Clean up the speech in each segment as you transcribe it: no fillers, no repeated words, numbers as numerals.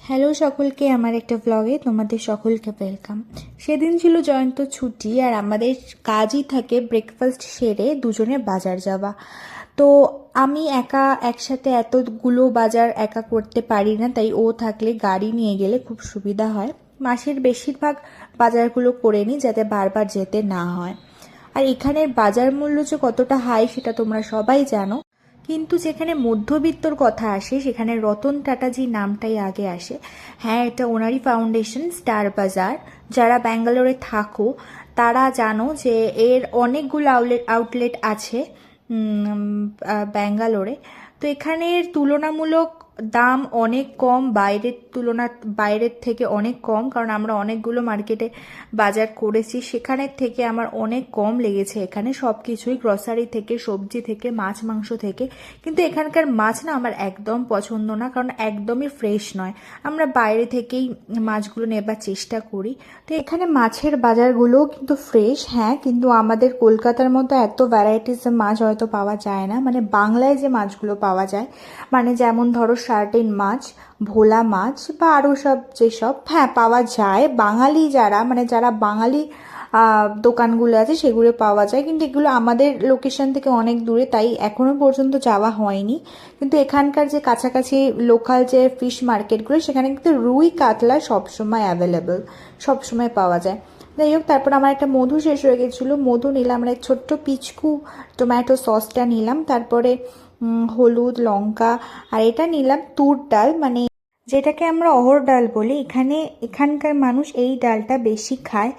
Hello সকলকে, আমার একটা ব্লগে তোমাদের সকলকে ওয়েলকাম। সেদিন ছিল জয়ন্ত ছুটি, আর আমাদের কাজই থাকে ব্রেকফাস্ট সেরে দুজনে বাজার যাওয়া। তো আমি একা একসাথে এতগুলো বাজার একা করতে পারি না, তাই ও থাকলে গাড়ি নিয়ে গেলে খুব সুবিধা হয়। মাসের বেশিরভাগ বাজারগুলো করে নিই যাতে বারবার যেতে না হয়। আর এখানের বাজার মূল্য যে কতটা হাই সেটা তোমরা সবাই জানো, কিন্তু যেখানে মধ্যবিত্তর কথা আসে সেখানে রতন টাটাজি নামটাই আগে আসে। হ্যাঁ, এটা ওনারই ফাউন্ডেশন স্টার বাজার। যারা ব্যাঙ্গালোরে থাকো তারা জানো যে এর অনেকগুলো আউটলেট আছে ব্যাঙ্গালোরে। তো এখানের তুলনামূলক দাম অনেক কম, বাইরের থেকে অনেক কম, কারণ আমরা অনেকগুলো মার্কেটে বাজার করেছি, সেখানের থেকে আমার অনেক কম লেগেছে এখানে সব কিছুই, গ্রসারি থেকে, সবজি থেকে, মাছ মাংস থেকে। কিন্তু এখানকার মাছ না আমার একদম পছন্দ না, কারণ একদমই ফ্রেশ নয়। আমরা বাইরে থেকেই মাছগুলো নেবার চেষ্টা করি। তো এখানে মাছের বাজারগুলোও কিন্তু ফ্রেশ, হ্যাঁ, কিন্তু আমাদের কলকাতার মতো এত ভ্যারাইটিসের মাছ হয়তো পাওয়া যায় না। মানে বাংলায় যে মাছগুলো পাওয়া যায়, মানে যেমন ধরো সার্টিন মাছ, ভোলা মাছ বা আরও সব যেসব, হ্যাঁ পাওয়া যায়। বাঙালি যারা বাঙালি দোকানগুলো আছে সেগুলো পাওয়া যায়, কিন্তু এগুলো আমাদের লোকেশন থেকে অনেক দূরে, তাই এখনো পর্যন্ত যাওয়া হয়নি। কিন্তু এখানকার যে কাছাকাছি লোকাল যে ফিশ মার্কেটগুলো, সেখানে কিন্তু রুই কাতলা সবসময় অ্যাভেলেবেল, সবসময় পাওয়া যায়। যাই হোক, তারপর আমার একটা মধু শেষ হয়ে গেছিলো, মধু নিলাম, আর এক ছোট্ট পিচকু টমেটো সসটা নিলাম, তারপরে হলুদ, লঙ্কা, আর এটা নিলাম তুর ডাল, মানে যেটাকে আমরা অহর ডাল বলি। এখানকার মানুষ এই ডালটা বেশি খায়।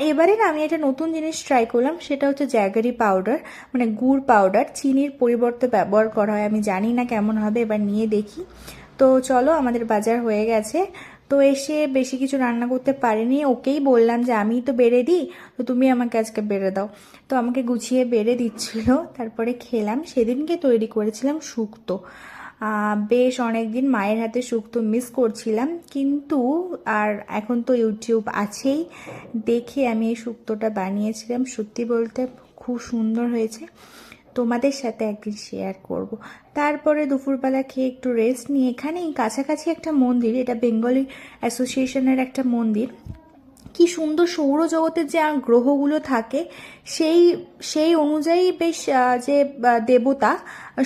এবারে না আমি একটা নতুন জিনিস ট্রাই করলাম, সেটা হচ্ছে জ্যাগারি পাউডার, মানে গুড় পাউডার, চিনির পরিবর্তে ব্যবহার করা হয়। আমি জানি না কেমন হবে, এবার নিয়ে দেখি। তো চলো, আমাদের বাজার হয়ে গেছে। তো এসে বেশি কিছু রান্না করতে পারিনি, ওকেই বললাম যে আমিই তো বেড়ে দিই, তো তুমি আমাকে আজকে বেড়ে দাও। তো আমাকে গুছিয়ে বেড়ে দিচ্ছিল, তারপরে খেলাম। সেদিনকে তৈরি করেছিলাম শুক্তো। বেশ অনেক দিন মায়ের হাতে শুক্তো মিস করছিলাম, কিন্তু আর এখন তো ইউটিউব আছেই, দেখে আমি এই শুক্তোটা বানিয়েছিলাম। সত্যি বলতে খুব সুন্দর হয়েছে, তোমাদের সাথে একদিন শেয়ার করব। তারপরে দুপুরবেলা খেয়ে একটু রেস্ট নিয়ে এখানেই কাছাকাছি একটা মন্দির, এটা বেঙ্গলি অ্যাসোসিয়েশনের একটা মন্দির। কি সুন্দর সৌরজগতের যে গ্রহগুলো থাকে সেই সেই অনুযায়ী বেশ যে দেবতা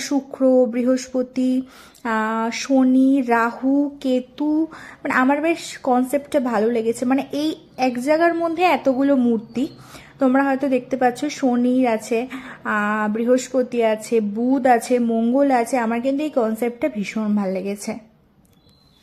শুক্র, বৃহস্পতি, শনি, রাহু, কেতু, মানে আমার বেশ কনসেপ্টটা ভালো লেগেছে। মানে এই এক জায়গার মধ্যে এতগুলো মূর্তি তোমরা হয়তো দেখতে পাচ্ছ, শনির আছে, বৃহস্পতি আছে, বুধ আছে, মঙ্গল আছে। আমার কিন্তু এই কনসেপ্টটা ভীষণ ভালো লেগেছে।